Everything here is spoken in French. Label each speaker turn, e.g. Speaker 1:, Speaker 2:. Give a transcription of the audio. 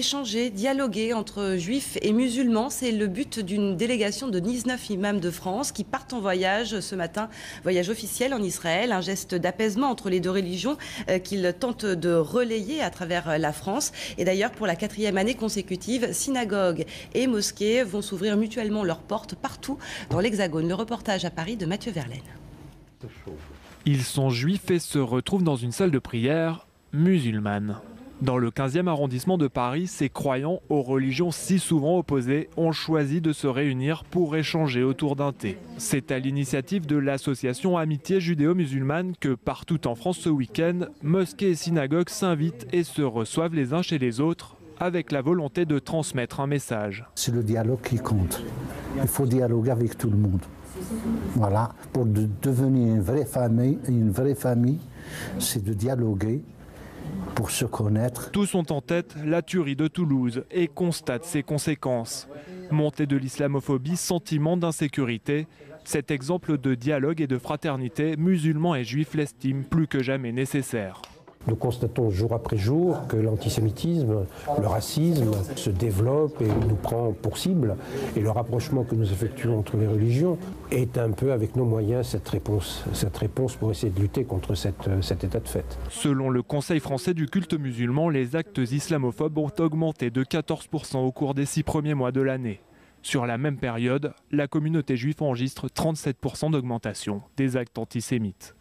Speaker 1: échanger, dialoguer entre juifs et musulmans. C'est le but d'une délégation de 19 imams de France qui partent en voyage ce matin, voyage officiel en Israël, un geste d'apaisement entre les deux religions qu'ils tentent de relayer à travers la France. Et d'ailleurs, pour la 4e année consécutive, synagogues et mosquées vont s'ouvrir mutuellement leurs portes partout dans l'Hexagone. Le reportage à Paris de Mathieu Verlaine.
Speaker 2: Ils sont juifs et se retrouvent dans une salle de prière musulmane. Dans le 15e arrondissement de Paris, ces croyants aux religions si souvent opposées ont choisi de se réunir pour échanger autour d'un thé. C'est à l'initiative de l'association Amitié judéo-musulmane que partout en France ce week-end, mosquées et synagogues s'invitent et se reçoivent les uns chez les autres avec la volonté de transmettre un message.
Speaker 3: C'est le dialogue qui compte. Il faut dialoguer avec tout le monde. Voilà, pour devenir une vraie famille, c'est de dialoguer. Pour se connaître.
Speaker 2: Tous ont en tête la tuerie de Toulouse et constatent ses conséquences. Montée de l'islamophobie, sentiment d'insécurité, cet exemple de dialogue et de fraternité, musulmans et juifs l'estiment plus que jamais nécessaire.
Speaker 4: Nous constatons jour après jour que l'antisémitisme, le racisme se développe et nous prend pour cible. Et le rapprochement que nous effectuons entre les religions est un peu avec nos moyens cette réponse pour essayer de lutter contre cet état de fait.
Speaker 2: Selon le Conseil français du culte musulman, les actes islamophobes ont augmenté de 14% au cours des 6 premiers mois de l'année. Sur la même période, la communauté juive enregistre 37% d'augmentation des actes antisémites.